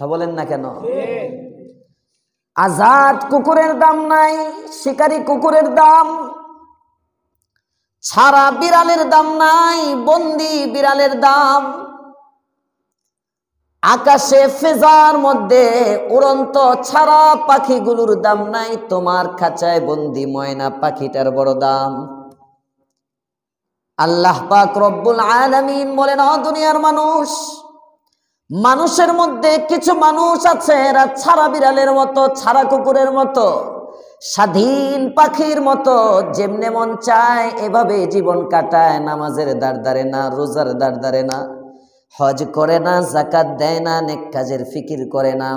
বলেন না কেন? আজাদ কুকুরের দাম নাই, শিকারী কুকুরের দাম। ছাড়া বিড়ালের দাম নাই, বন্দি বিড়ালের দাম। আকাশে ফেজার মধ্যে উড়ন্ত ছাড়া পাখিগুলোর দাম নাই, তোমার খাঁচায় বন্দি ময়না পাখিটার বড় দাম। আল্লাহ পাক রব্বুল আলামিন বলেন, ও দুনিয়ার মানুষ, মানুষের মধ্যে কিছু মানুষ আছে এরা ছাড়া বিড়ালের মতো, ছাড়া কুকুরের মতো, স্বাধীন পাখির মতো, যেমনে মন চায় এভাবে জীবন কাটায়। নামাজের দাঁড় দাঁড়ে না, রোজার দাঁড় দাঁড়ে না, হজ করে না, যাকাত দেয় না, নেক কাজের ফিকির করে না,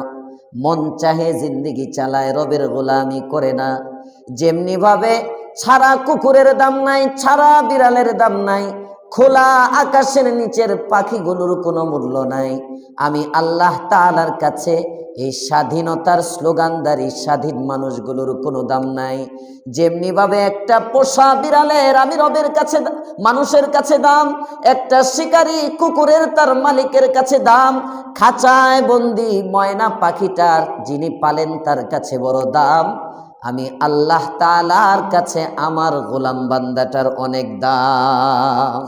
মন চাহে জিন্দেগি চালায়, রবের গোলামি করে না। যেমনি ভাবে ছাড়া কুকুরের দাম নাই, ছাড়া বিড়ালের দাম নাই, খোলা আকাশের নিচের পাখিগুলোর কোনো মূল্য নাই। আমি আল্লাহ তাআলার কাছে এই স্বাধীনতার স্লোগানদারী স্বাধীন মানুষগুলোর কোনো দাম নাই। যেমনি ভাবে একটা পোষা বিড়ালের আমি রবের কাছে, মানুষের কাছে দাম, একটা শিকারী কুকুরের তার মালিকের কাছে দাম, খাঁচায় বন্দি ময়না পাখিটার যিনি পালেন তার কাছে বড় দাম। আমি আল্লাহ তাআলার কাছে আমার গোলাম বান্দাটার অনেক দাম।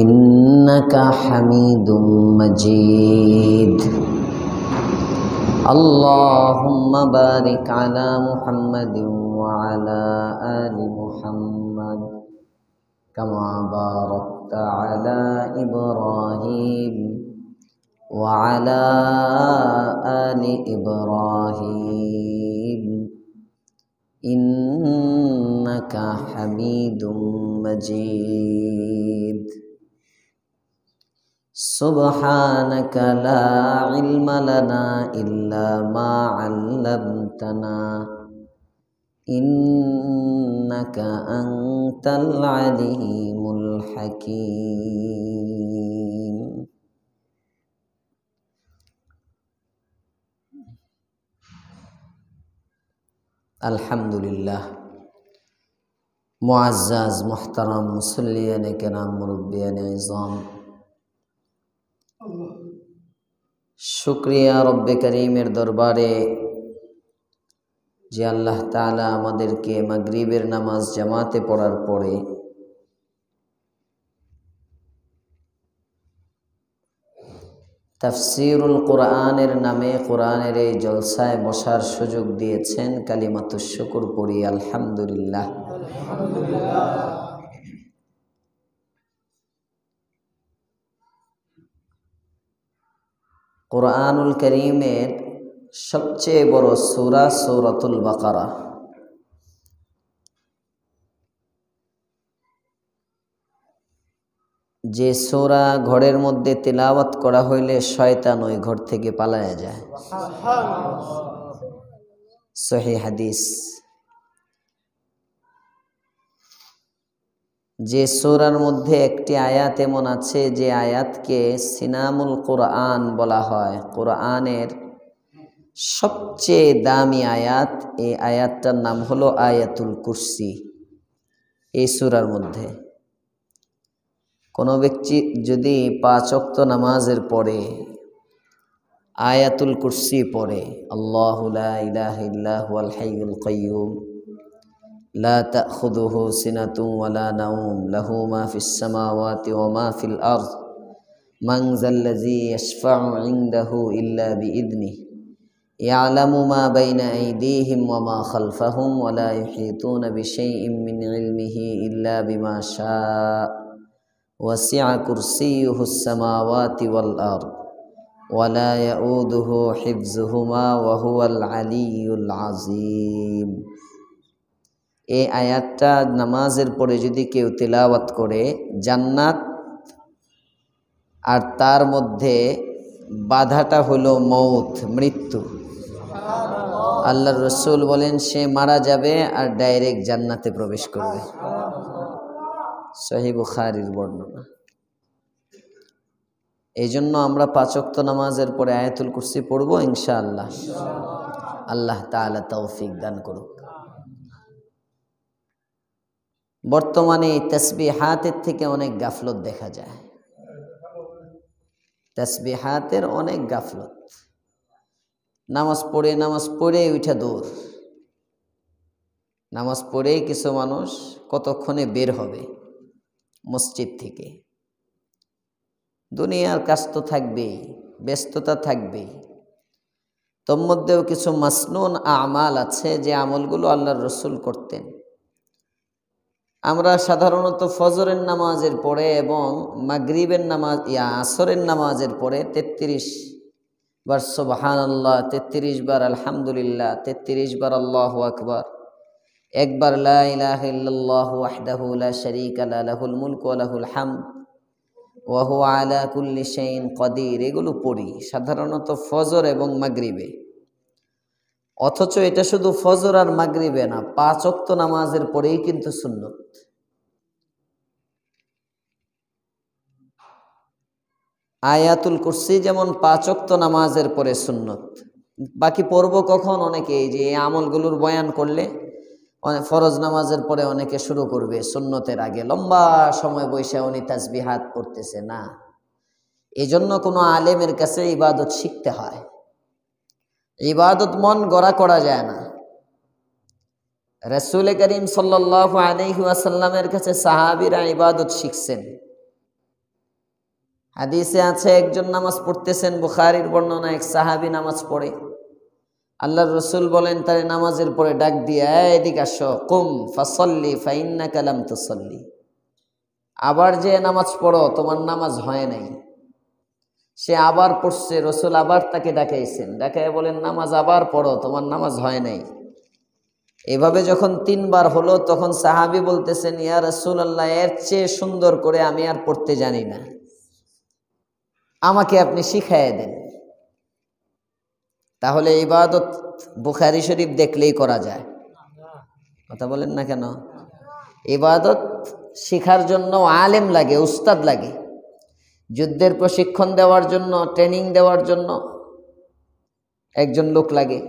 ইন্নাকা হামিদুম মাজিদ। আল্লাহুম্মা বারিক আলা মুহাম্মাদিন ওয়া আলা আলি মুহাম্মাদ কামা বারাকতা আলা ইব্রাহিম ওয়া আলা আলি ইব্রাহিম ইন্নাকা হামিদুম মাজিদ। সুবহানাকা লা ইলমা লানা ইল্লা মা আল্লামতানা ইন্নাকা আনতাল আলিমুল হাকীম। আলহামদুলিল্লাহ। মুআজ্জাজ মুহতারাম মুসল্লিয়ানে কেরাম, মুরব্বিয়ানে ইজাম, শুকরিয়া রব্বে করিমের দরবারে যে আল্লাহ তাআলা আমাদেরকে মাগরিবের নামাজ জামাতে পড়ার পরে তাফসীরুল কোরআনের নামে কোরআনের এই জলসায় বসার সুযোগ দিয়েছেন। কালিমাতুশ শুকর পড়ি আলহামদুলিল্লাহ। কোরআনুল কারীমের সবচেয়ে বড় সূরা সূরাতুল বাকারা। যে সূরা ঘরের মধ্যে তিলাওয়াত করা হইলে শয়তান ওই ঘর থেকে পালায়া যায়। সহিহ হাদিস। যে সূরার মধ্যে একটি আয়াত এমন আছে যে আয়াতকে সিনামুল কোরআন বলা হয়, কোরআনের সবচেয়ে দামি আয়াত। এই আয়াতটার নাম হলো আয়াতুল কুরসি। এই সূরার মধ্যে কোনো ব্যক্তি যদি 5 ওয়াক্ত নামাজের পরে আয়াতুল কুরসি পড়ে, আল্লাহু লা ইলাহা ইল্লা হুয়াল হাইয়ুল কাইয়্যুম লা তাখুযুহু সিনাতুন ওয়ালা নাওম লাহু মা ফিস সামাওয়াতি ওয়া মা ফিল আরদ মান যাল্লাযী ইয়াশফা'ু ইনদাহু ইল্লা বিইذনিহি ইয়ালামু মা বাইনা আইদিহিম ওয়া মা খালফাহুম ওয়া লা ইউহীতুনা বিশাইইন মিন ইলমিহি ইল্লা বিমা শাআ ওয়াসি'a কুরসিয়্যুহুস সামাওয়াতি ওয়াল আরদ ওয়া লা ইয়াউদুহু হিফযুহুমা ওয়া হুয়াল আলিয়্যুল আযীম। এই আয়াতটা নামাজের পরে যদি কেউ তিলাওয়াত করে, জান্নাত আর তার মধ্যে বাধাটা হলো মৌত, মৃত্যু। আল্লাহর রাসূল বলেন সে মারা যাবে আর ডাইরেক্ট জান্নাতে প্রবেশ করবে। সহিহ বুখারীর বর্ণনা। এই জন্য আমরা 5 ওয়াক্ত নামাজের পরে আয়াতুল কুরসি পড়বো ইনশাআল্লাহ। আল্লাহ তাআলা তৌফিক দান করুক। বর্তমানে এই তাসবিহাতের থেকে অনেক গাফলত দেখা যায়। তাসবিহাতের অনেক গাফলত। নামাজ পড়ে উঠা দৌড়, নামাজ পড়েই কিছু মানুষ কতক্ষণে বের হবে মসজিদ থেকে। দুনিয়ার কাজ তো থাকবেই, ব্যস্ততা থাকবেই, তোর মধ্যেও কিছু মাসনুন আমাল আছে যে আমলগুলো আল্লাহর রসুল করতেন। আমরা সাধারণত ফজরের নামাজের পরে এবং মাগরিবের নামাজ আসরের নামাজের পরে 33 বার সুবহানাল্লাহ, 33 বার আলহামদুলিল্লাহ, 33 বার আল্লাহু আকবার, একবার লা ইলাহা ইল্লাল্লাহু ওয়াহদাহু লা শারীকা লা লাহুল মুলকু ওয়া লাহুল হামদ ওয়া হুয়া আলা কুল্লি শাইইন কাদির, এগুলো পড়ি সাধারণত ফজর এবং মাগরিবে। অথচ এটা শুধু ফজর আর মাগরিবে না, 5 ওয়াক্ত নামাজের পরেই কিন্তু সুন্নত। আয়াতুল কুরসি যেমন 5 ওয়াক্ত নামাজের পরে সুন্নত। বাকি পড়ব কখন? অনেকে এই যে এই আমলগুলোর বয়ান করলে ফরজ নামাজের পরে অনেকে শুরু করবে সুন্নতের আগে, লম্বা সময় বসে উনি তাসবিহাত পড়তেছে না। এজন্য কোনো আলেমের কাছে ইবাদত শিখতে হয়। ইবাদত মন গড়া করা যায় না। রাসূল করিম সাল্লাল্লাহু আলাইহি ওয়াসাল্লামের কাছে সাহাবীরা ইবাদত শিখছেন। হাদিসে আছে একজন নামাজ পড়তেছেন, বুখারীর বর্ণনা, এক সাহাবী নামাজ পড়ে। আল্লাহর রসুল বলেন তারে নামাজের পরে ডাক দিয়ে, এদিকে আসো, কুম ফাসাল্লি ফাইন্নাকা লাম তুসাল্লি, আবার যে নামাজ পড়ো, তোমার নামাজ হয় নাই। সে আবার পড়ছে, রসুল আবার তাকে ডাকাইছেন, ডাকায় বলেন নামাজ আবার পড়ো, তোমার নামাজ হয় নাই। এভাবে যখন 3 বার হলো তখন সাহাবী বলতেছেন, ইয়া রাসূলুল্লাহ, এর চেয়ে সুন্দর করে আমি আর পড়তে জানি না, আমাকে আপনি শিখাইয়া দেন। তাহলে ইবাদত বুখারী শরীফ দেখলেই করা যায়? কথা বলেন না কেন? ইবাদত শিখার জন্য আলেম লাগে, উস্তাদ লাগে। যুদ্ধের প্রশিক্ষণ দেওয়ার জন্য, ট্রেনিং দেওয়ার জন্য একজন লোক লাগে,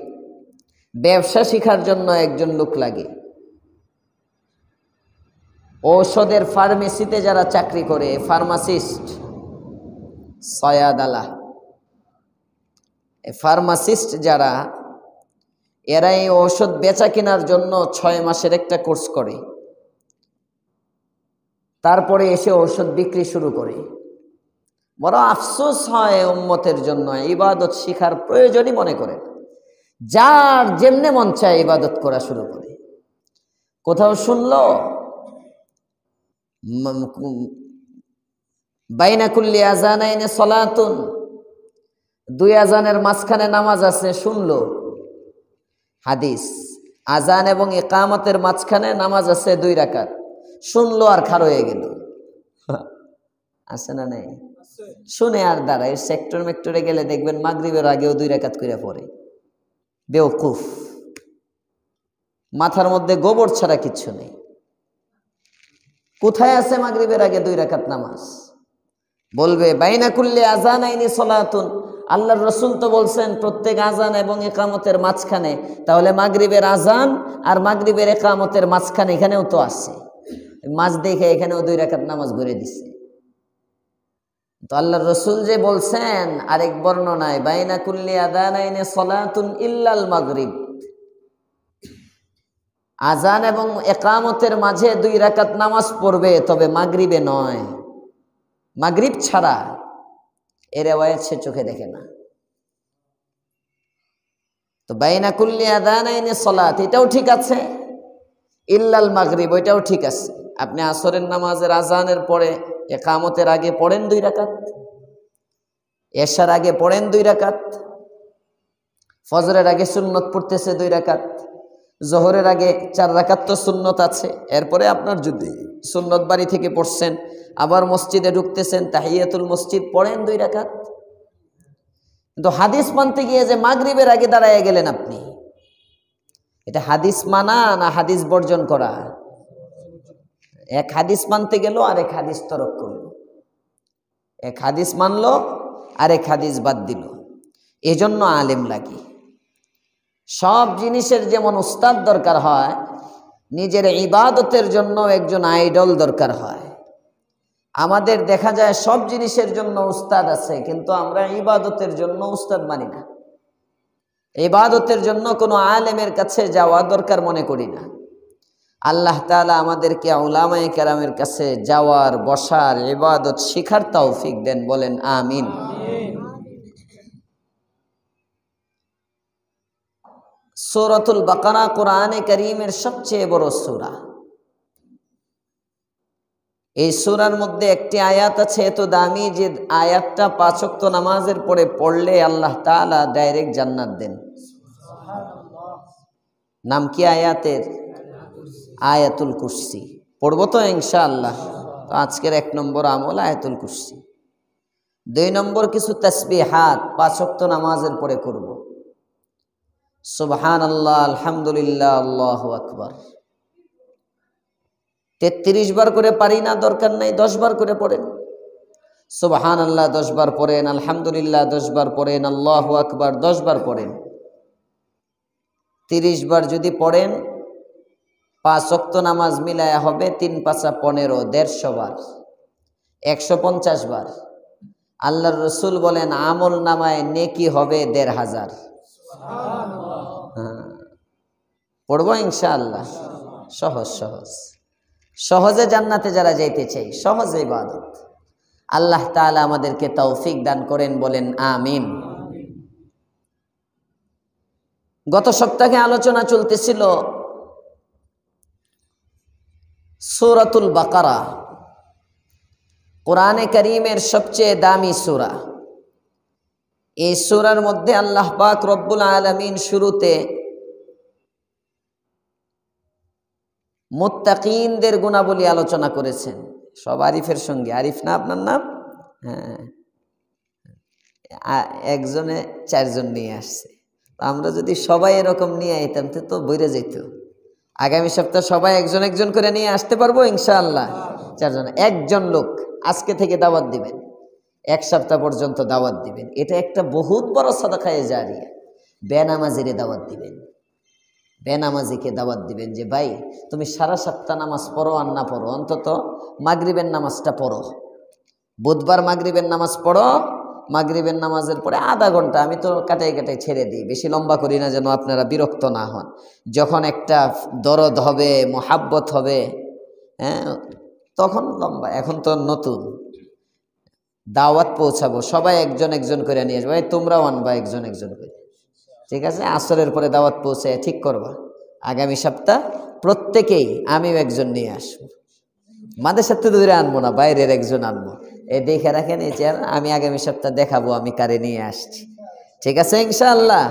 ব্যবসা শিখার জন্য একজন লোক লাগে, ঔষধের ফার্মেসিতে যারা চাকরি করে, ফার্মাসিস্ট, সয়াদালা, ফার্মাসিস্ট যারা, এরা এই ঔষধ বেচা কেনার জন্য 6 মাসের একটা কোর্স করে, তারপরে এসে ঔষধ বিক্রি শুরু করে। বড় আফসোস হয় উম্মতের জন্য, ইবাদত শিখার প্রয়োজনই মনে করে, যার যেমনে মন চায় ইবাদত করা শুরু করে। কোথাও শুনলো বাইনা কুল্লি আযানাইনি সালাতুন, 2 আজানের মাঝখানে নামাজ আছে, শুনলো হাদিস, আজান এবং ইকামতের মাঝখানে নামাজ আছে 2 রাকাত, শুনলো আর খাড় হয়ে গেল। আছে না নাই? শুনে আর দাঁড়ায়। সেক্টর মেক্টরে গেলে দেখবেন মাগরিবের আগেও 2 রাকাত করে পড়ে। বেওকুফ, মাথার মধ্যে গোবর ছাড়া কিচ্ছু নেই। কোথায় আছে মাগরিবের আগে 2 রাকাত নামাজ? বলবে বাইনা কুল্লি আযানাইনি সালাতুন, আল্লাহর রাসূল তো বলছেন প্রত্যেক আজান এবং ইকামতের মাঝখানে, তাহলে মাগরিবের আজান আর মাগরিবের ইকামতের মাঝখানে এখানেও তো আছে, মাঝ দেখে এখানেও 2 রাকাত নামাজ ঘুরে দিছে। তো আল্লাহর রাসূল যে বলছেন আরেক বর্ণনায়, বাইনা কুল্লি আযানাইনি সালাতুন ইল্লাল মাগরিব, আজান এবং ইকামতের মাঝে 2 রাকাত নামাজ পড়বে, তবে মাগরিবে নয়, মাগরিব ছাড়া। এর রিওয়ায়াত সে চোখে দেখে না। তো বাইনা কুল্লি আযানাইনি সালাত, এটাও ঠিক আছে, ইল্লাল মাগরিব ওইটাও ঠিক আছে। আপনি আসরের নামাজের আজানের পরে ইকামতের আগে পড়েন 2 রাকাত, এশার আগে পড়েন 2 রাকাত, ফজরের আগে সুন্নত পড়তেছে 2 রাকাত, জোহরের আগে 4 রাকাত তো সুন্নত আছে। এরপরে আপনার যদি সুন্নত বাড়ি থেকে পড়ছেন, আবার মসজিদে ঢুকতেছেন, তাহিয়াতুল মসজিদ পড়েন 2 রাকাত। কিন্তু হাদিস মানতে গিয়ে যে মাগরিবের আগে দাঁড়ায় গেলেন আপনি, এটা হাদিস মানা না হাদিস বর্জন করা? এক হাদিস মানতে গেল আর এক হাদিস তরক করলো, এক হাদিস মানলো আর এক হাদিস বাদ দিল। এজন্য আলেম লাগে। সব জিনিসের যেমন উস্তাদ দরকার হয়, নিজের ইবাদতের জন্য একজন আইডল দরকার হয়। আমাদের দেখা যায় সব জিনিসের জন্য উস্তাদ আছে, কিন্তু আমরা ইবাদতের জন্য উস্তাদ মানি না। ইবাদতের জন্য কোনো আলেমের কাছে যাওয়া দরকার মনে করি না। আল্লাহ তাআলা আমাদেরকে উলামায়ে কেরামের কাছে যাওয়ার, বসার, ইবাদত শিখার তৌফিক দেন, বলেন আমিন। সূরাতুল বাকারা কোরআনে কারীমের সবচেয়ে বড় সূরা। এই সূরার মধ্যে একটি আয়াত আছে এত দামি যে আয়াতটা 5 ওয়াক্ত নামাজের পরে পড়লে আল্লাহ তাআলা ডাইরেক্ট জান্নাত দেন। নাম কি আয়াতের? আয়াতুল কুরসি। পড়বো তো ইনশাআল্লাহ। তো আজকের 1 নম্বর আমল আয়াতুল কুরসি। 2 নম্বর কিছু তাসবিহাত 5 ওয়াক্ত নামাজের পরে করব। সুবহানাল্লাহ, আলহামদুলিল্লাহ, আল্লাহু আকবার। 33 বার করে পারি না, দরকার নাই, 10 বার করে পড়েন। সুবহানাল্লাহ 10 বার পড়েন, আলহামদুলিল্লাহ 10 বার পড়েন, আল্লাহু আকবার 10 বার পড়েন। 30 বার যদি পড়েন 5 ওয়াক্ত নামাজ মিলায়া হবে 3 5 15, 150 বার, 150 বার। আল্লাহর রাসূল বলেন আমল নামায় নেকি হবে 1500। পড়বো ইনশাআল্লাহ। সহজ সহজ সহজে জান্নাতে যারা যাইতে চাই, সহজে ইবাদত। আল্লাহ তাআলা আমাদেরকে তৌফিক দান করেন, বলেন আমিন। গত সপ্তাহে আলোচনা চলতেছিল সূরাতুল বাকারা, কোরআনে কারীমের সবচেয়ে দামি সূরা। এই সূরার মধ্যে আল্লাহ পাক রব্বুল আলামিন শুরুতে মুত্তাকিনদের গুণাবলী আলোচনা করেছেন। সব আরিফের সঙ্গে। আরিফ না আপনার নাম? হ্যাঁ, একজনে 4 জন নিয়ে আসছে। আমরা যদি সবাই এরকম নিয়ে আইতাম তো বইরে যেত। আগামী সপ্তাহ সবাই একজন একজন করে নিয়ে আসতে পারবো ইনশাআল্লাহ। 4 জন, একজন লোক আজকে থেকে দাওয়াত দিবেন, 1 সপ্তাহ পর্যন্ত দাওয়াত দিবেন। এটা একটা বহুত বড় সাদাকায়ে জারিয়া। বেনামাজিরে দাওয়াত দিবেন, বেনামাজিকে দাওয়াত দিবেন যে ভাই তুমি সারা সপ্তাহ নামাজ পড়ো আর না পড়ো, অন্তত মাগরিবের নামাজটা পড়ো। বুধবার মাগরিবের নামাজ পড়ো, মাগরিবের নামাজের পরে আধা ঘন্টা, আমি তো কাটাই কাটাই ছেড়ে দিই, বেশি লম্বা করি না যেন আপনারা বিরক্ত না হন। যখন একটা দরদ হবে, মোহাব্বত হবে, হ্যাঁ, তখন লম্বা। এখন তো নতুন দাওয়াত পৌঁছাবো, সবাই একজন একজন করে নিয়ে আসবো। ভাই তোমরাও আনবা একজন একজন করে, ঠিক আছে? আসরের পরে দাওয়াত পৌঁছে ঠিক করবা। আগামী সপ্তাহ প্রত্যেকেই, আমিও একজন নিয়ে আসবো। মাদের সাথে দূরে আনবো না, বাইরের একজন আনবো। এই দেখে রাখেন এই চেয়ার, আমি আগামী সপ্তাহ দেখাবো আমি কারে নিয়ে আসছি, ঠিক আছে ইনশাআল্লাহ?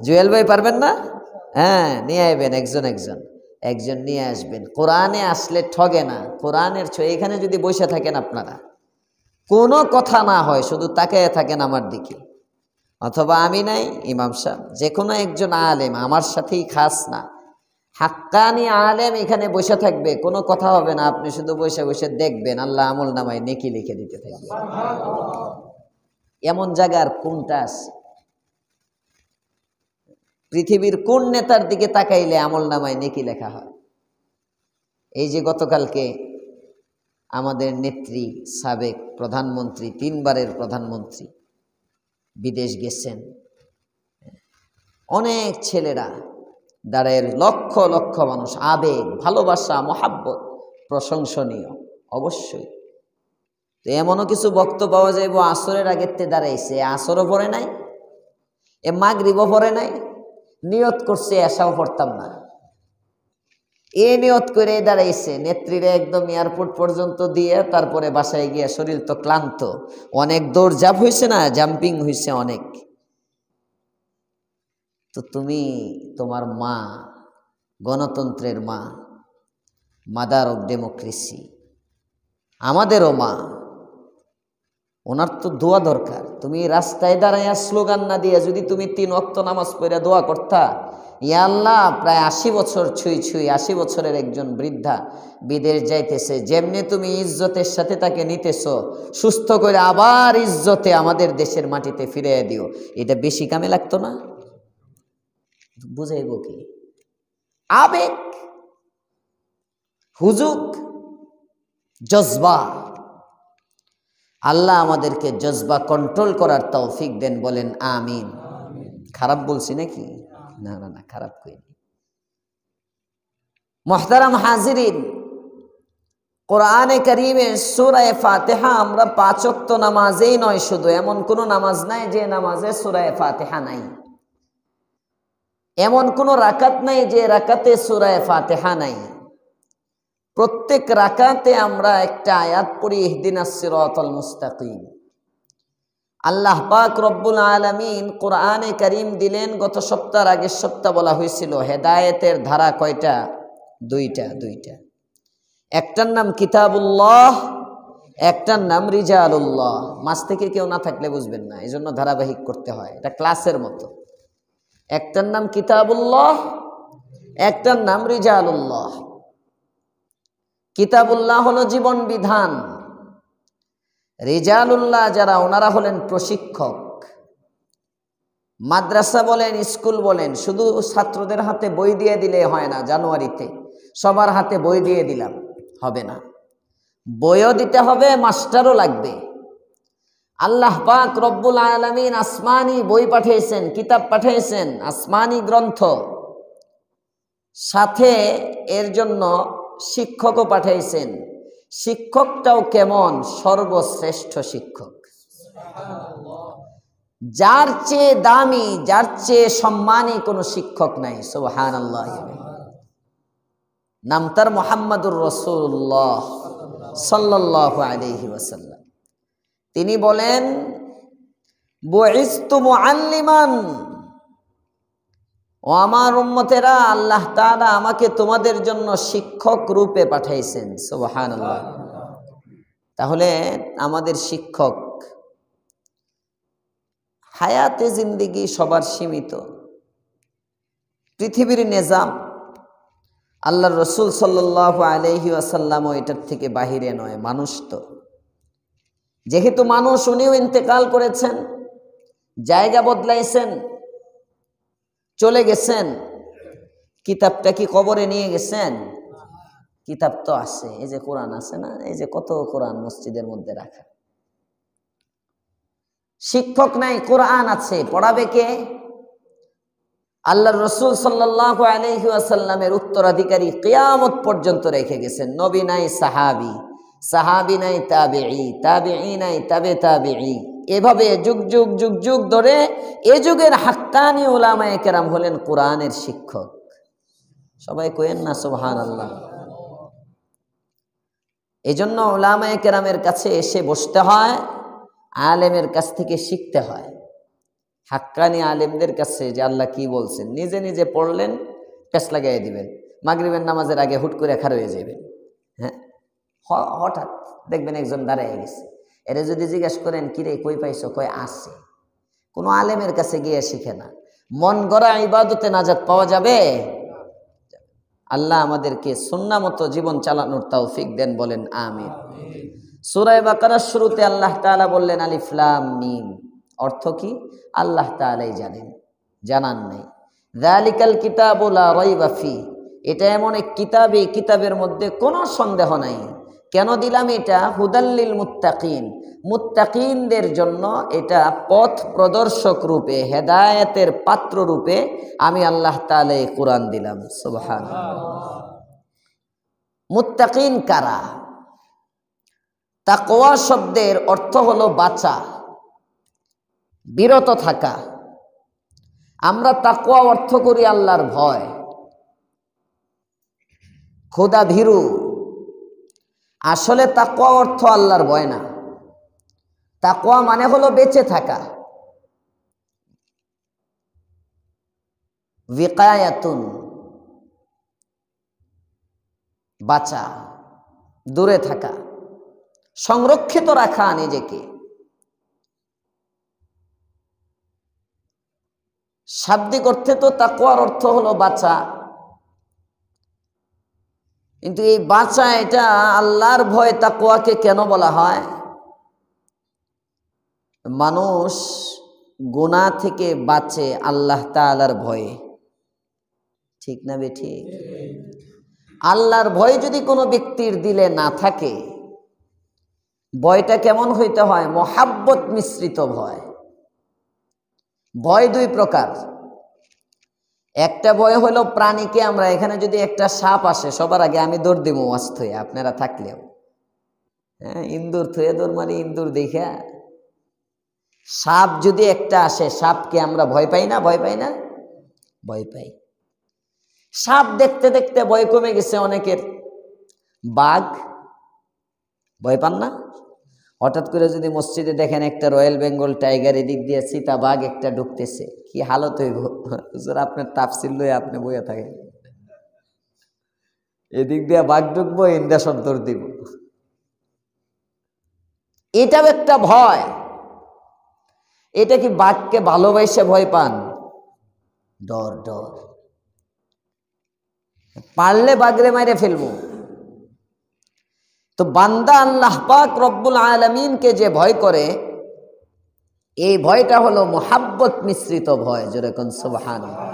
জুয়েল ভাই পারবেন না? হ্যাঁ, নিয়ে আসবেন একজন একজন, একজন নিয়ে আসবেন। কোরআনে আসলে ঠগে না। কোরআনের এখানে যদি বসে থাকেন আপনারা, কোনো কথা না হয়, শুধু তাকিয়ে থাকেন আমার দিকে, অথবা আমি নাই, ইমাম সাহেব, যে কোনো একজন আলেম, আমার সাথেই খাস না, হাক্কানি আলেম এখানে বসে থাকবে, কোনো কথা হবে না, আপনি শুধু বসে বসে দেখবেন, আল্লাহ আমল নামায় নেকি লিখে দিতে থাকবে। এমন জায়গার কোনটা আছে? পৃথিবীর কোন নেতার দিকে তাকাইলে আমল নামায় নেকি লেখা হয়? এই যে গতকালকে আমাদের নেত্রী, সাবেক প্রধানমন্ত্রী, 3 বারের প্রধানমন্ত্রী বিদেশ গেছেন, অনেক ছেলেরা দাঁড়ায়, লক্ষ লক্ষ মানুষ, আবেগ, ভালোবাসা, মহাব্বত, প্রশংসনীয় অবশ্যই। তো এমনও কিছু বক্তব্য পাওয়া যাইব আসরের আগের তে দাঁড়াইছে, আসরও পড়ে নাই, মাগরিবও পড়ে নাই, নিয়ত করছে এসাও পড়তাম না, এ নিয়ত করে দাঁড়াইছে। নেত্রীরা একদম এয়ারপোর্ট পর্যন্ত দিয়ে তারপরে বাসায় গিয়া, শরীর তো ক্লান্ত, অনেক দৌড়ঝাঁপ হয়েছে না, জাম্পিং হয়েছে অনেক। তো তুমি, তোমার মা, গণতন্ত্রের মা, মাদার অফ ডেমোক্রেসি, আমাদেরও মা, ওনার তো দোয়া দরকার। তুমি রাস্তায় দাঁড়াইয়া স্লোগান না দিয়ে যদি তুমি 3 ওয়াক্ত নামাজ পড়ে দোয়া করতা, ইয়া আল্লাহ, প্রায় 80 বছর ছুঁই ছুঁই, 80 বছরের একজন বৃদ্ধা বিদেশ যাইতেছে, যেমনি তুমি ইজ্জতের সাথে তাকে নিতেছো, সুস্থ করে আবার ইজ্জতে আমাদের দেশের মাটিতে ফিরিয়ে দিও, এটা বেশি কামে লাগতো না? বুঝাইব কি? আবেগ, হুজুক, জজবা, আল্লাহ আমাদেরকে জজবা কন্ট্রোল করার তৌফিক দেন, বলেন আমিন। খারাপ বলছি নাকি? না না না, খারাপ কইনি। মুহতারাম হাজিরিন, কোরআনে কারীমে সূরা ফাতিহা আমরা 5 ওয়াক্ত নামাজেই নয়, শুধু এমন কোন নামাজ নাই যে নামাজে সূরা ফাতিহা নাই, এমন কোন রাকাত নাই যে রাকাতে সূরা ফাতিহা নাই। প্রত্যেক রাকাতে আমরা একটা আয়াত পড়ি, ইহদিনাস সিরাতাল মুস্তাকিম। আল্লাহ পাক রব্বুল আলামিন কোরআনে কারীম দিলেন। গত সপ্তাহের আগের সপ্তাহ বলা হয়েছিল হেদায়েতের ধারা কয়টা? দুইটা। একটার নাম কিতাবুল্লাহ, একটার নাম রিজালুল্লাহ। মাঝ থেকে কেউ না থাকলে বুঝবেন না, এই জন্য ধারাবাহিক করতে হয়, এটা ক্লাসের মতো। একটার নাম কিতাবুল্লাহ, একটার নাম রিজালুল্লাহ। কিতাবুল্লাহ হলো জীবন বিধান, রিজালুল্লাহ যারা ওনারা হলেন প্রশিক্ষক। মাদ্রাসা বলেন, স্কুল বলেন, শুধু ছাত্রদের হাতে বই দিয়ে দিলে হয় না। জানুয়ারিতে সবার হাতে বই দিয়ে দিলাম হবে না, বইও দিতে হবে, মাস্টারও লাগবে। আল্লাহ পাক রব্বুল আলামিন আসমানি বই পাঠিয়েছেন, কিতাব পাঠিয়েছেন, আসমানি গ্রন্থ, সাথে এর জন্য শিক্ষকও পাঠিয়েছেন। শিক্ষকটাও কেমন? সর্বশ্রেষ্ঠ শিক্ষক, যার চেয়ে দামি, যার চেয়ে সম্মানী কোনো শিক্ষক নাই। সুবহানাল্লাহ। নাম তার মুহাম্মাদুর রাসূলুল্লাহ সাল্লাল্লাহু আলাইহি ওয়াসাল্লাম। তিনি বলেন, বুইস্তু মুআল্লিমান, ও আমার উম্মতেরা, আল্লাহ তাআলা আমাকে তোমাদের জন্য শিক্ষক রূপে পাঠাইছেন। সুবহানাল্লাহ। তাহলে আমাদের শিক্ষক, হায়াতে জিন্দেগি সবার সীমিত, পৃথিবীর নিজাম আল্লাহর রসুল সাল্লাল্লাহু আলাইহি ওয়াসাল্লামও এটার থেকে বাহিরে নয়। মানুষ তো যেহেতু মানুষ, উনিও ইন্তেকাল করেছেন, জায়গা বদলাইছেন, চলে গেছেন। কিতাবটা কি কবরে নিয়ে গেছেন? কিতাব তো আছে, এই যে কোরআন আছে না, এই যে কত কোরআন মসজিদের মধ্যে রাখা। শিক্ষক নাই, কোরআন আছে, পড়াবে কে? আল্লাহর রাসূল সাল্লাল্লাহু আলাইহি ওয়াসাল্লামের উত্তরাধিকারী কিয়ামত পর্যন্ত রেখে গেছেন। নবী নাই সাহাবী, সাহাবী নাই তাবেঈ, তাবেঈ নাই তাবে তাবেঈ, এভাবে যুগ যুগ যুগ যুগ ধরে এ যুগের হাক্কানি উলামায়ে কেরাম হলেন কোরআনের শিক্ষক। সবাই কইেন না সুবহানাল্লাহ। এজন্য উলামায়ে কেরামের কাছে এসে বসতে হয়, আলেমের কাছ থেকে শিখতে হয়। হাক্কানি আলেমদের কাছে যে আল্লাহ কি বলছেন, নিজে নিজে পড়লেন, পেছ লাগাই দিবেন, মাগরিবের নামাজের আগে হুট করে খাড়া হয়ে যাবেন। হ্যাঁ, হঠাৎ দেখবেন একজন দাঁড়ায় গেছে, এরা যদি জিজ্ঞেস করেন কিরে কই পাইছো, কয় আসে। কোনো আলেমের কাছে গিয়ে শিখে না। মন গড়া ইবাদতে নাজাত পাওয়া যাবে? আল্লাহ আমাদেরকে সুন্নাহ মতো জীবন চালানোর তৌফিক দেন, বলেন আমিন। সূরা বাকারার শুরুতে আল্লাহ তাআলা বললেন আলিফ লাম মিম, অর্থ কি আল্লাহ তাআলাই জানেন, জানান নাই। যালিকাল কিতাবু লা রাইবা ফি, এটা এমন এক কিতাব, এই কিতাবের মধ্যে কোনো সন্দেহ নাই। কেন দিলাম এটা? হুদাল্লিল মুত্তাকিন, মুত্তাকিনদের জন্য এটা পথ প্রদর্শক রূপে, হেদায়েতের পাত্র রূপে আমি আল্লাহ তাআলা এই কোরআন দিলাম। সুবহানাল্লাহ। মুত্তাকিন কারা? তাকওয়া শব্দের অর্থ হলো বাঁচা, বিরত থাকা। আমরা তাকওয়া অর্থ করি আল্লাহর ভয়, খোদা ভীরু। আসলে তাকওয়া অর্থ আল্লাহর ভয় না। তাকওয়া মানে হলো বেঁচে থাকা, বিকায়াতুন, বাঁচা, দূরে থাকা, সংরক্ষিত রাখা নিজেকে। শাব্দিক অর্থে তো তাকওয়ার অর্থ হলো বাঁচা, কিন্তু এই বাঁচা, এটা আল্লাহর ভয় তাকওয়াকে কেন বলা হয়? মানুষ গুনাহ থেকে বাঁচে আল্লাহ তাআলার ভয়ে, ঠিক না বেঠিক? আল্লাহর ভয় যদি কোনো ব্যক্তির দিলে না থাকে, ভয়টা কেমন হইতে হয়? মোহাব্বত মিশ্রিত ভয়। ভয় দুই প্রকার। একটা ভয় হলো প্রাণীকে, আমরা এখানে যদি একটা সাপ আসে সবার আগে আমি দৌড় দিব মাস্ত হয়ে, আপনারা থাকলেও। হ্যাঁ, ইন্দুর থুয়ে দৌড় মারি, ইন্দুর দেখা। সাপ যদি একটা আসে, সাপকে আমরা ভয় পাই না? ভয় পাই না? ভয় পাই। সাপ দেখতে দেখতে ভয় কমে গেছে অনেকের। বাঘ ভয় পান না? হঠাৎ করে যদি মসজিদে দেখেন একটা রয়্যাল বেঙ্গল টাইগার এদিক দিয়ে চিতা বাঘ একটা ঢুকতেছে, কি হালত হইব? হুজুর আপনার তাফসীর লয়ে আপনি বইয়া থাকেন, এদিক দিয়ে বাঘ ঢুকবো, ইন্দা সন্তর দিব। এটাও একটা ভয়। এটা কি বাঘকে ভালোবাসে ভয় পান? ডর ডর। পারলে বাঘরে মাইরে ফেলবো। তো বান্দা আল্লাহ পাক রব্বুল আলামিনকে যে ভয় করে, এই ভয়টা হলো মোহাব্বত মিশ্রিত ভয়। যেরকম সুবহানাল্লাহ।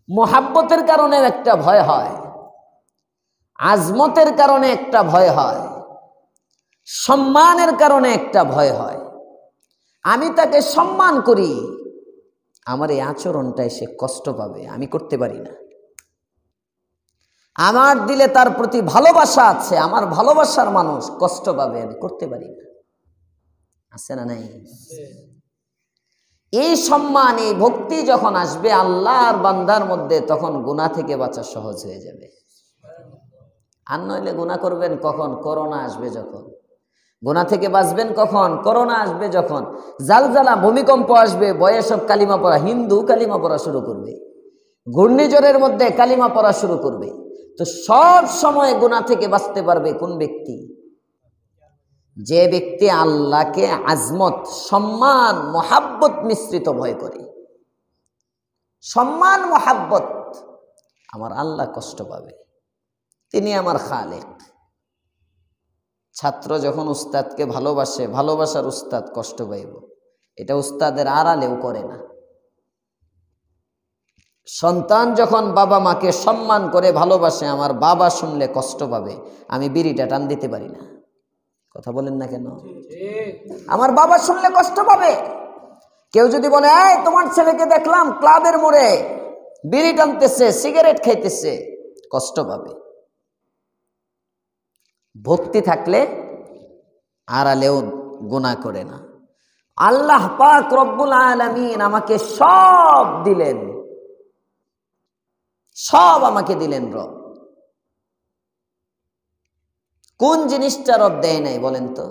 মোহাব্বতের কারণে একটা ভয় হয়, আজমতের কারণে একটা ভয় হয়, সম্মানের কারণে একটা ভয় হয়। আমি তাকে সম্মান করি, আমার এই আচরণটায় সে কষ্ট পাবে, আমি করতে পারি না। আমার দিলে তার প্রতি ভালোবাসা আছে, আমার ভালোবাসার মানুষ কষ্ট পাবে, আমি করতে পারি না। আছে না নাই? এই সম্মান, এই ভক্তি যখন আসবে আল্লাহর বান্দার মধ্যে, তখন গুনাহ থেকে বাঁচা সহজ হয়ে যাবে। আর নইলে গুনাহ করবেন কখন? করোনা আসবে যখন। গুনাহ থেকে বাঁচবেন কখন? করোনা আসবে যখন। জালজালা, ভূমিকম্প আসবে, বয়ে সব কালিমা পড়া, হিন্দু কালিমা পড়া শুরু করবে। ঘূর্ণিঝড়ের মধ্যে কালিমা পড়া শুরু করবে। তো সব সময় গুনাহ থেকে বাঁচতে পারবে কোন ব্যক্তি? যে ব্যক্তি আল্লাহকে আজমত, সম্মান, মোহাব্বত মিশ্রিত ভয় করে। সম্মান মোহাব্বত, আমার আল্লাহ কষ্ট পাবে, তিনি আমার খালেক। ছাত্র যখন উস্তাদকে ভালোবাসে, ভালোবাসার উস্তাদ কষ্ট পাইব, এটা উস্তাদের আড়ালেও করে না। সন্তান যখন বাবা মাকে সম্মান করে ভালোবাসে, আমার বাবা শুনলে কষ্ট পাবে, আমি বিড়িটা টান দিতে পারি না। কথা বলেন না কেন? আমার বাবা শুনলে কষ্ট পাবে। কেউ যদি বলে, এই তোমার ছেলেকে দেখলাম ক্লাবের মোড়ে বিড়ি টানতেছে, সিগারেট খাইতেছে, কষ্ট পাবে। ভক্তি থাকলে আড়ালেও গুনাহ করে না। আল্লাহ পাক রব্বুল আলামিন আমাকে সব দিলেন, সব আমাকে দিলেন রব। কোন জিনিসটা রব দেয় নাই বলেন তো?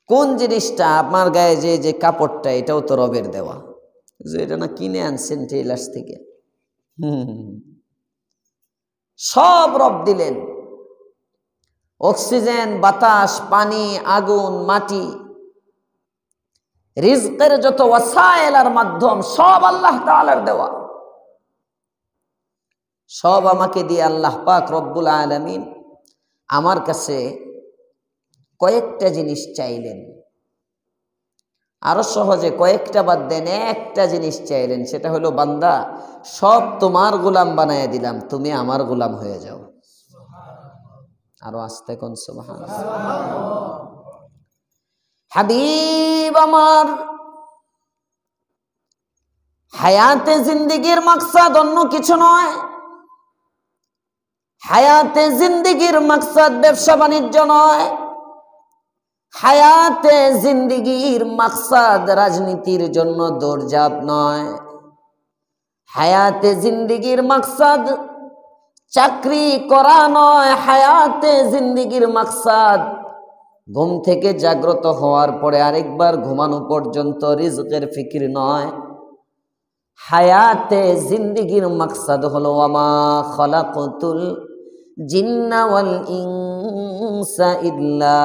কোন জিনিসটা? আপনার গায়ে যে যে কাপড়টা, এটাও তো রবের দেওয়া, যে এটা না কিনে আনছেন টেইলার্স থেকে। সব রব দিলেন। অক্সিজেন, বাতাস, পানি, আগুন, মাটি, রিজকের যত ওয়াসাইল আর মাধ্যম, সব আল্লাহ তাআলার দেওয়া। সব আমাকে দিয়ে আল্লাহ পাক রব্বুল আলামিন আমার কাছে কয়েকটা জিনিস চাইলেন। আরো সহজে কয়েকটা বাদ দেন, একটা জিনিস চাইলেন, সেটা হলো, বান্দা সব তোমার গোলাম বানায় দিলাম, তুমি আমার গোলাম হয়ে যাও। আরো আস্তে কোন সুবহানাল্লাহ। হাবিব আমার, হায়াতে জিন্দেগির মাকসাদ অন্য কিছু নয়। হায়াতে জিন্দেগির মাকসাদ ব্যবসা বাণিজ্য নয়। হায়াতে জিন্দেগির মাকসাদ রাজনীতির জন্য দৌড়ঝাঁপ নয়। হায়াতে জিন্দেগির মাকসাদ চাকরি করা নয়। হায়াতে জিন্দেগির মাকসাদ ঘুম থেকে জাগ্রত হওয়ার পরে আরেকবার ঘুমানো পর্যন্ত রিজকের ফিকির নয়। হায়াতে জিন্দেগির মাকসাদ হলো, ওয়ামা খালাকতুল জিন্না ওয়াল ইনসা ইল্লা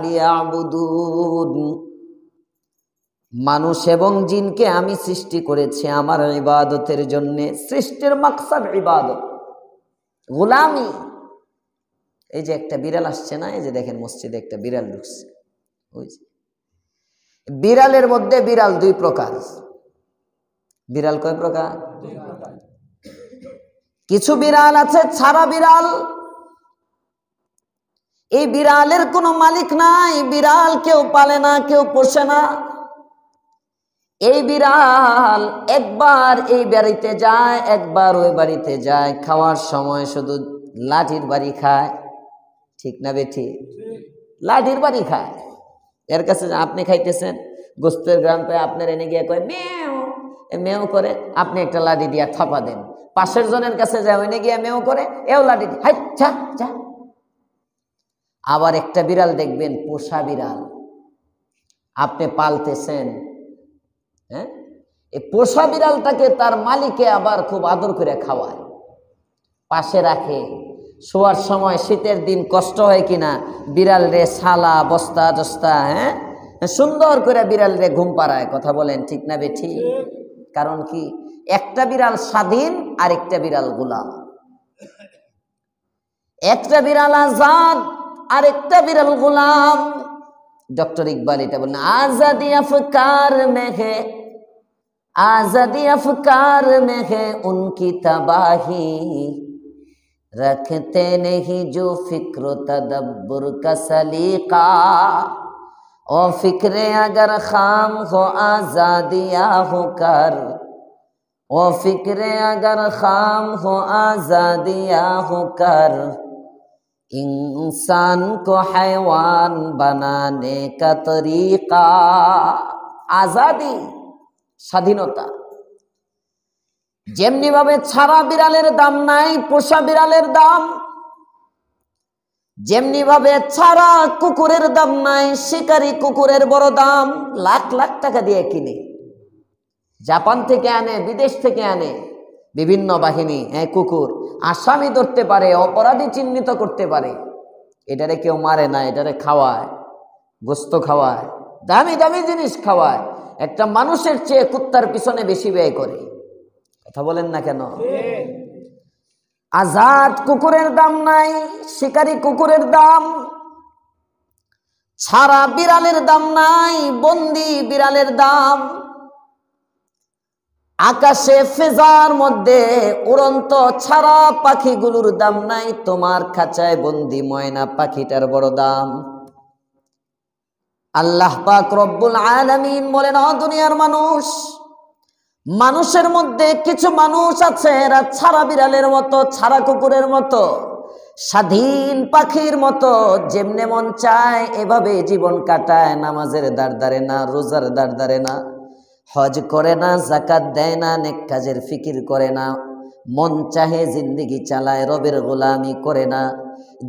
লিয়াবুদুন। মানুষ এবং জিনকে আমি সৃষ্টি করেছি আমার ইবাদতের জন্য। সৃষ্টির মাকসাদ ইবাদত, গোলামি। এই যে একটা বিড়াল আসছে না, এই যে দেখেন মসজিদে একটা বিড়াল ঢুকছে, ওই যে বিড়ালের মধ্যে বিড়াল দুই প্রকার। বিড়াল কয় প্রকার? কিছু বিড়াল আছে ছাড়া বিড়াল, এই বিড়ালের কোনো মালিক নাই, বিড়াল কেউ পালে না, কেউ পোষে না। এই বিড়াল একবার এই বাড়িতে যায়, একবার ওই বাড়িতে যায়, খাওয়ার সময় শুধু লাঠির বাড়ি খায়। ঠিক না বেঠি? লাঠির বাড়ি খায়। এর কাছে আপনি খাইতেছেন গোস্তের গ্রাম পায়, আপনার এনে গিয়ে কয় মেও, মেও করে, আপনি একটা লাঠি দিয়া থাপা দেন। পাশের জনের কাছে যায়, এনে গিয়ে মেও করে, এও লাঠি হাই যা যা। আবার একটা বিড়াল দেখবেন, পোষা বিড়াল আপনি পালতেছেন, হ্যাঁ, এই পোষা বিড়ালটাকে তার মালিকে আবার খুব আদর করে খাওয়ায়, পাশে রাখে। শোয়ার সময় শীতের দিন কষ্ট হয় কিনা, বিড়াল রে ছালা বস্তা টস্তা, হ্যাঁ, সুন্দর করে বিড়াল রে ঘুম পাড়ায়। কথা বলেন ঠিক না বেঠি? কারণ কি, একটা বিড়াল স্বাধীন আর একটা বিড়াল গোলাম। একটা বিড়াল আজাদ আর একটা বিড়াল গোলাম। ডক্টর ইকবাল এটা বলেন, আজাদি আফকার में है, आजादी अफकार में है उनकी तबाही, रखते नहीं जो फिक्र तदब्बुर का सलीका, और फिक्रे अगर खाम हो आजादिया हो कर, और फिक्रे अगर खाम हो आजादिया हो कर, इंसान को हैवान बनाने का तरीका। आजादी, স্বাধীনতা। যেমনি ভাবে ছাড়া বিড়ালের দাম নাই, পোষা বিড়ালের দাম, যেমনি ভাবে ছাড়া কুকুরের দাম নাই, শিকারী কুকুরের বড় দাম। লাখ লাখ টাকা দিয়ে কিনে, জাপান থেকে আনে, বিদেশ থেকে আনে বিভিন্ন বাহিনী। কুকুর আসামি ধরতে পারে, অপরাধী চিহ্নিত করতে পারে, এটারে কেউ মারে না, এটারে খাওয়ায়, গোস্ত খাওয়ায়, দামি দামি জিনিস খাওয়ায়। একটা মানুষের চেয়ে কুত্তার পিছনে বেশি ব্যয় করে। কথা বলেন না কেন? আজাদ কুকুরের দাম নাই, শিকারী কুকুরের দাম। ছাড়া বিড়ালের দাম নাই, বন্দি বিড়ালের দাম। আকাশে ফেজার মধ্যে উড়ন্ত ছাড়া পাখিগুলোর দাম নাই, তোমার খাঁচায় বন্দি ময়না পাখিটার বড় দাম। আল্লাহ পাক রব্বুল আলামিন বলেন, ও দুনিয়ার মানুষ, মানুষের মধ্যে কিছু মানুষ আছে এরা ছাড়া বিড়ালের মতো, ছাড়া কুকুরের মতো, স্বাধীন পাখির মতো, যেমনে মন চায় এভাবে জীবন কাটায়। নামাজের দাঁড় দাঁড়ে না, রোজার দাঁড় দাঁড়ে না, হজ করে না, যাকাত দেয় না, নেক কাজের ফিকির করে না, মন চাহে জিন্দেগি চালায়, রবের গোলামি করে না।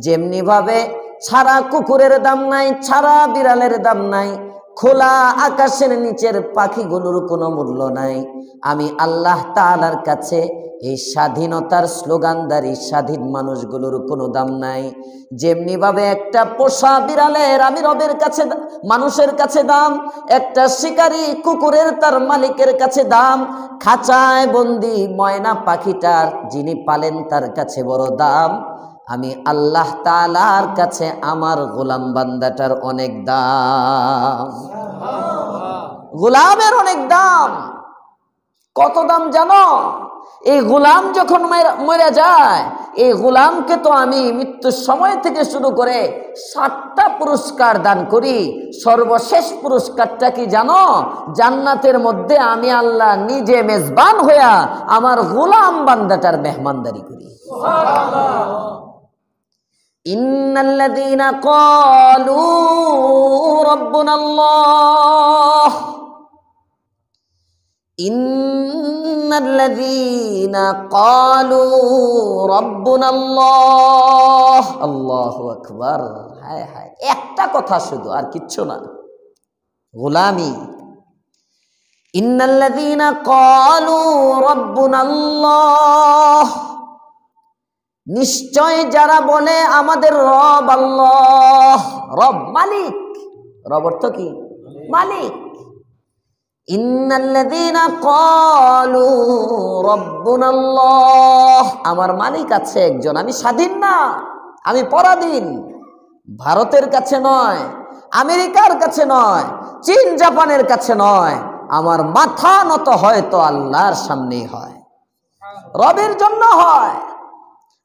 যেমনি ভাবে ছাড়া কুকুরের দাম নাই, ছাড়া বিড়ালের দাম নাই, খোলা আকাশের নিচের পাখিগুলোর কোনো মূল্য নাই, আমি আল্লাহ তাআলার কাছে এই স্বাধীনতার স্লোগানদারী স্বাধীন মানুষগুলোর কোনো দাম নাই। যেমনি ভাবে একটা পোষা বিড়ালের আমি রবের কাছে, মানুষের কাছে দাম, একটা শিকারী কুকুরের তার মালিকের কাছে দাম, খাঁচায় বন্দি ময়না পাখিটার যিনি পালেন তার কাছে বড় দাম। আমি আল্লাহ তাআলার কাছে আমার গোলাম বান্দাটার অনেক দাম। গোলামের অনেক দাম। কত দাম জানো? এই গোলাম যখন মরে যায়, এই গোলামকে তো আমি মৃত্যুর সময় থেকে শুরু করে 7টা পুরস্কার দান করি। সর্বশেষ পুরস্কারটা কি জানো? জান্নাতের মধ্যে আমি আল্লাহ নিজে মেজবান হইয়া আমার গোলাম বান্দাটার মেহমানদারি করি। ইন্নাল্লাযীনা ক্বালু রাব্বুনাল্লাহ, ইন্নাল্লাযীনা ক্বালু রাব্বুনাল্লাহ, আল্লাহু আকবার। হায় হায়, একটা কথা শুধু, আর কিচ্ছু না, গোলামি। ইন্নাল্লাযীনা ক্বালু রাব্বুনাল্লাহ, নিশ্চয় যারা বলে আমাদের রব আল্লাহ। রব মালিক, রব অর্থ কি? মালিক। ইন্নাল্লাযীনা ক্বালু রাব্বুনাল্লাহ, আমার মালিক আছে একজন, আমি স্বাধীন না, আমি পরাধীন। ভারতের কাছে নয়, আমেরিকার কাছে নয়, চীন জাপানের কাছে নয়, আমার মাথা নত হয়তো আল্লাহর সামনেই হয়, রবের জন্য হয়।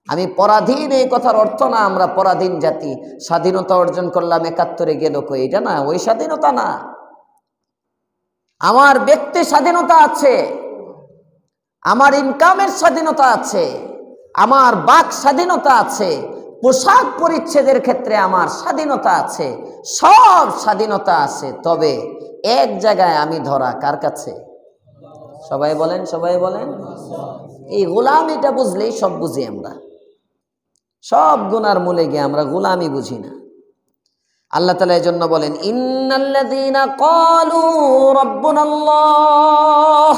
আমি পরাধীন এই কথার অর্থ না আমরা পরাধীন জাতি, স্বাধীনতা অর্জন করলাম ৭১ গেল কই, এটা না, ওই স্বাধীনতা না। আমার ব্যক্তি স্বাধীনতা আছে, আমার ইনকামের স্বাধীনতা আছে, আমার বাক স্বাধীনতা আছে, পোশাক পরিচ্ছেদের ক্ষেত্রে আমার স্বাধীনতা আছে, সব স্বাধীনতা আছে। তবে এক জায়গায় আমি ধরা, কার কাছে? সবাই বলেন, সবাই বলেন। এই গোলামিটা বুঝলেই সব বুঝি আমরা। সব গুনার মূলে গিয়ে আমরা গোলামি বুঝি না। আল্লাহ তাআলা এজন্য বলেন, ইন্নাল্লাযীনা ক্বালু রাব্বুনাল্লাহ,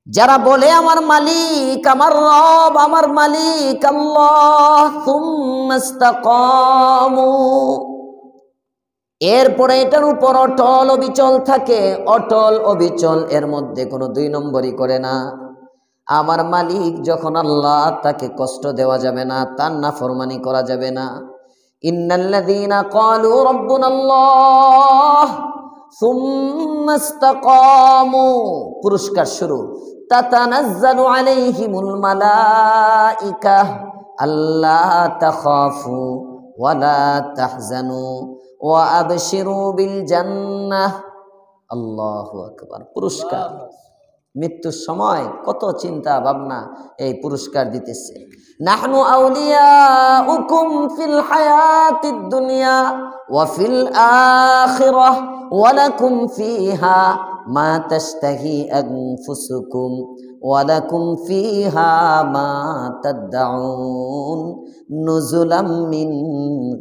যারা বলে আমার মালিক, আমার রব, আমার মালিক আল্লাহ, সুম্মা ইসতাকামু, এরপরে এটার উপর অটল অবিচল থাকে, অটল অবিচল, এর মধ্যে কোনো ২ নম্বরই করে না। আমার মালিক যখন আল্লাহ, তাকে কষ্ট দেওয়া যাবে না, তার নাফরমানি করা যাবে না। ইন্নাল্লাযীনা ক্বালু রাব্বুনাল্লাহ সুম্মা ইসতাকামু, পুরস্কার শুরু। তাতানাজ্জালু আলাইহিমুল মালাইকা আল্লা তাখাফু ওয়া লা তাহজানু ওয়া আবশিরু বিল জান্নাহ। আল্লাহু আকবার। পুরস্কার, মৃত্যুর সময় কত চিন্তা ভাবনা এই পুরস্কার দিতেছে। নাহনু আউলিয়াউকুম ফিল হায়াতিদ দুনিয়া ওয়া ফিল আখিরাহ ওয়া লাকুম ফিহা মা তাশতাহি আনফুসুকুম ওয়া লাকুম ফিহা মা তাদউন নুজুলাম মিন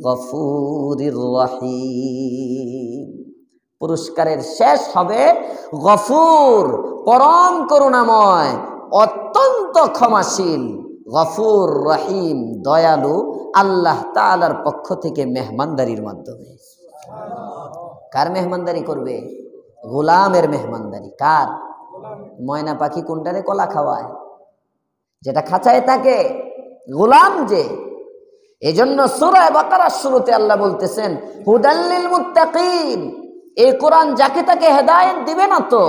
গফুরির রহিম। পুরস্কারের শেষ হবে গফুর, পরম করুণাময়, অত্যন্ত ক্ষমাশীল, গফুর রহিম, দয়ালু, আল্লাহ তাআলার পক্ষ থেকে মেহমানদারির মাধ্যমে। কার মেহমানদারি করবে? গোলামের মেহমানদারি। কার? ময়না পাখি কোনটারে কলা খাওয়ায়? যেটা খাঁচায় থাকে, গোলাম যে। এজন্য সূরা বাকারার শুরুতে আল্লাহ বলতেছেন, হুদাল্লিল মুত্তাকিন, এই কোরআন যাকে তাকে হেদায়েত দিবে না, তো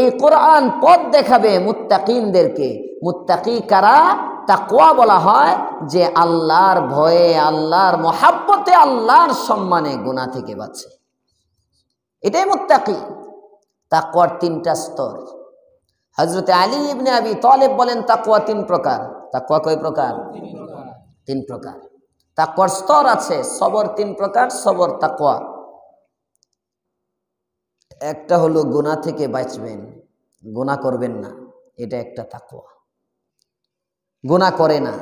এই কোরআন পথ দেখাবে মুত্তাকিনদেরকে। মুত্তাকি কারা? তাকওয়া বলা হয় যে আল্লাহর ভয়ে, আল্লাহর মহাব্বতে, আল্লাহর সম্মানে গুনাহ থেকে বাঁচে, এটাই মুত্তাকি। তাকওয়ার ৩টা স্তর। হযরত আলী ইবনে আবি তালেব বলেন তাকওয়া ৩ প্রকার। তাকওয়া কয় প্রকার? ৩ প্রকার। তাকওয়ার স্তর আছে, সবর ৩ প্রকার, সবর তাকওয়া। একটা হলো গুনাহ থেকে বাঁচবেন, গুনাহ করবেন না, এটা একটা তাকওয়া। গুনাহ করে না,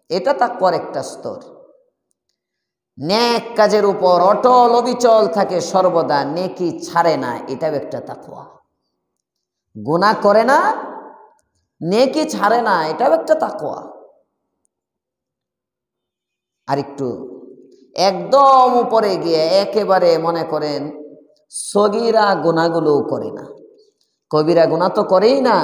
এটা তাকওয়ার একটা স্তর। নেক কাজের উপর অটল অবিচল থাকে সর্বদা, নেকি ছাড়ে না, এটাও একটা তাকওয়া। গুনাহ করে না, নেকি ছাড়ে না, এটাও একটা তাকওয়া। আর একটু একদম উপরে গিয়ে একেবারে মনে করেন সগীরা গুনাহগুলোও করে না, কবিরা গুনাহ তো করেই না,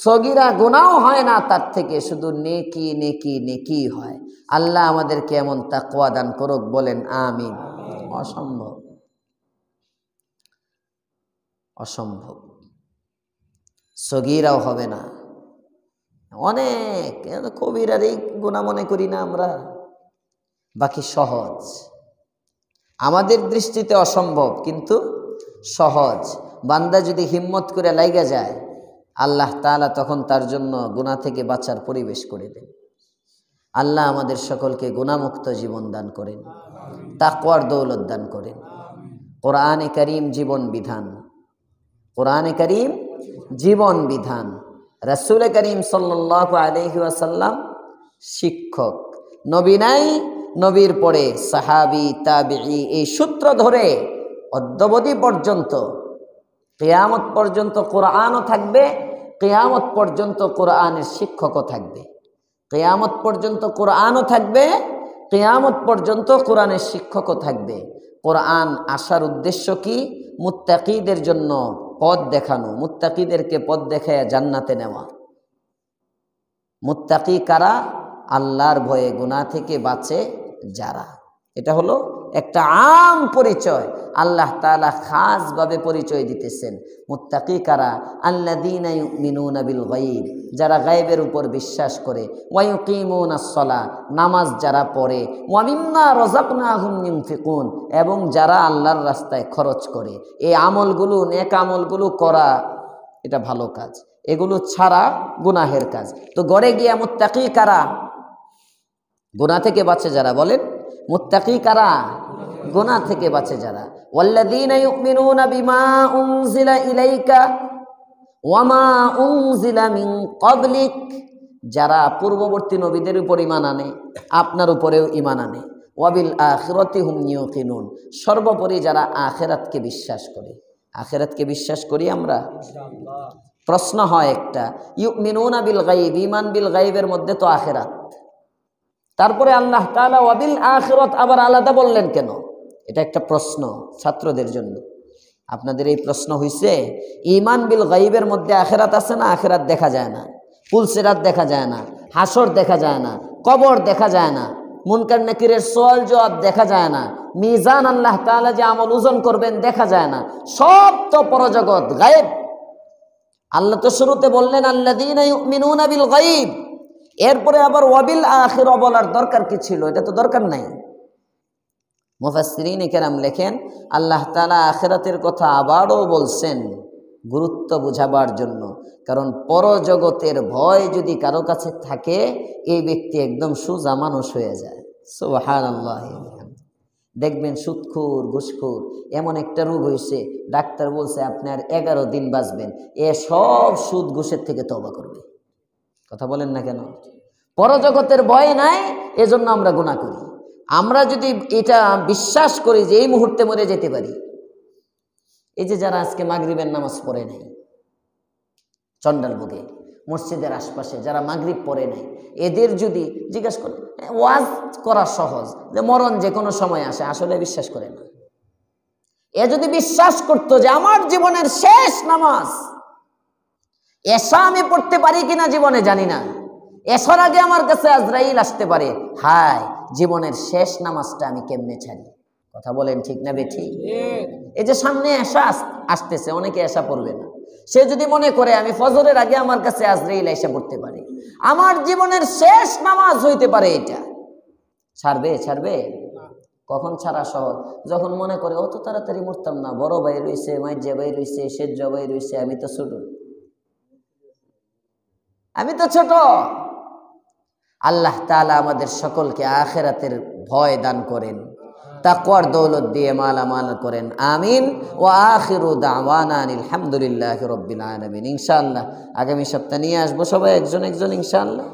সগীরা গুনাহও হয় না তার থেকে, শুধু নেকি নেকি নেকি হয়। আল্লাহ আমাদেরকে এমন তাকওয়া দান করুক, বলেন আমিন। অসম্ভব, অসম্ভব। সগীরাও হবে না, অনেক কবিরারই গুনাহ মনে করি না আমরা, বাকি সহজ। আমাদের দৃষ্টিতে অসম্ভব, কিন্তু সহজ। বান্দা যদি হিম্মত করে লাইগা যায়, আল্লাহ তাআলা তখন তার জন্য গুনাহ থেকে বাঁচার পরিবেশ করে দেন। আল্লাহ আমাদের সকলকে গুনাহমুক্ত জীবন দান করেন, তাকওয়ার দৌলত দান করেন। কোরআনে কারীম জীবন বিধান, কোরআনে কারীম জীবন বিধান। রাসূল করিম সাল্লাল্লাহু আলাইহি ওয়াসাল্লাম শিক্ষক। নবী নাই, নবীর পরে সাহাবী, তাবিঈ, এই সূত্র ধরে অদ্যাবধি পর্যন্ত, কিয়ামত পর্যন্ত কোরআনও থাকবে, কিয়ামত পর্যন্ত কোরআনের শিক্ষকও থাকবে। কিয়ামত পর্যন্ত কোরআনও থাকবে, কিয়ামত পর্যন্ত কোরআনের শিক্ষকও থাকবে। কোরআন আসার উদ্দেশ্য কি? মুত্তাকিদের জন্য পথ দেখানো, মুত্তাকিদেরকে পথ দেখায় জান্নাতে নেওয়া। মুত্তাকি কারা? আল্লাহর ভয়ে গুনাহ থেকে বাঁচে যারা। এটা হলো একটা আম পরিচয় আল্লাহ তাআলা খাসভাবে পরিচয় দিতেছেন। মুত্তাকি কারা? আল্লাযীনা ইউমিনুনা বিল গায়ব, যারা গায়বের উপর বিশ্বাস করে, ওয়া ইউকিমুনাস সালাহ, নামাজ যারা পড়ে, ওয়া মিম্মা রাযাকনাহুম ইউনফিকুন, এবং যারা আল্লাহর রাস্তায় খরচ করে। এই আমলগুলো, নেক আমলগুলো করা এটা ভালো কাজ, এগুলো ছাড়া গুনাহের কাজ। তো গড়ে গিয়া মুত্তাকি কারা? গুনাহ থেকে বাঁচে যারা। বলেন মুত্তাকি কারা? গুনাহ থেকে বাঁচে যারা। ওয়াল্লাযীনা ইউমিনুনা বিমা উনজিলা ইলাইকা ওয়া মা উনজিলা মিন ক্বাবলিক, যারা পূর্ববর্তী নবীদের উপর ঈমান আনে, আপনার উপরেও ঈমান আনে। ওয়া বিল আখিরাতি হুম ইউকিনুন, সর্বোপরি যারা আখিরাতকে বিশ্বাস করে। আখিরাতকে বিশ্বাস করি আমরা? প্রশ্ন হয় একটা, ইউমিনুনা বিল গায়ব, ঈমান বিল গায়বের মধ্যে তো আখিরাত, তারপরে আল্লাহ তাআলা ওয়া বিল আখিরাত আবার আলাদা বললেন কেন? এটা একটা প্রশ্ন ছাত্রদের জন্য। আপনাদের এই প্রশ্ন হইছে, ঈমান বিল গায়বের মধ্যে আখিরাত আছে না? আখিরাত দেখা যায় না, পুলসিরাত দেখা যায় না, হাসর দেখা যায় না, কবর দেখা যায় না, মুনকার নাকিরের সওয়াল জবাব দেখা যায় না, মিজান আল্লাহ তাআলা যে আমল ওজন করবেন দেখা যায় না, সব তো পরজগৎ গায়েব। আল্লাহ তো শুরুতে বললেন আল্লাযীনা ইউমিনুনা বিল গায়ব, এরপরে আবার ওয়াবিল আখিরা বলার দরকার কি ছিল? এটা তো দরকার নাই। মুফাসসিরিন কেরাম লেখেন, আল্লাহ তাআলা আখিরাতের কথা আবারও বলছেন গুরুত্ব বুঝাবার জন্য। কারণ পরজগতের ভয় যদি কারো কাছে থাকে, এই ব্যক্তি একদম সোজা মানুষ হয়ে যায়। সুবহানাল্লাহ। দেখবেন সুদখোর, ঘুষখোর, এমন একটা রোগ হয়েছে, ডাক্তার বলছে আপনি আর 11 দিন বাঁচবেন, এ সব সুদ ঘুষের থেকে তওবা করবে। কথা বলেন না কেন? পরজগতের ভয় নাই, এজন্য আমরা গুনাহ করি। আমরা যদি এটা বিশ্বাস করি যে এই মুহূর্তে মরে যেতে পারি, এই যে যারা আজকে মাগরিবের নামাজ পড়ে নাই চন্ডালভোগে, মসজিদের আশপাশে যারা মাগরিব পড়ে নাই, এদের যদি জিজ্ঞাসা করে, ওয়াজ করা সহজ যে মরণ যে কোনো সময় আসে, আসলে বিশ্বাস করে না। এ যদি বিশ্বাস করতো যে আমার জীবনের শেষ নামাজ এশা আমি পড়তে পারি কিনা জীবনে জানি না, এশার আগে আমার কাছে আজরাইল আসতে পারে, হায় জীবনের শেষ নামাজটা আমি কেমনে ছাড়ি? কথা বলেন ঠিক না বেঠিক? এই যে সামনে এশা আসতেছে, অনেকে এশা পড়বে না, সে যদি মনে করে আমি ফজরের আগে আমার কাছে আজরাইল এসে পড়তে পারে, আমার জীবনের শেষ নামাজ হইতে পারে, এটা ছাড়বে? ছাড়বে? কখন ছাড়া সহজ? যখন মনে করে অত তাড়াতাড়ি মরতাম না, বড় ভাই রয়েছে, মাইজা ভাই রয়েছে, শেষ ভাই রয়েছে, আমি তো ছোট, আমি তো ছোট। আল্লাহ তাআলা আমাদের সকলকে আখিরাতের ভয় দান করেন, তাকওয়ার দৌলত দিয়ে মালামাল করেন। আমিন। ওয়া আখিরু দাওয়ানা আলহামদুলিল্লাহি রাব্বিল আলামিন। ইনশাআল্লাহ আগামী সপ্তাহে নিয়ে আসবো সবাই একজন একজন ইনশাআল্লাহ।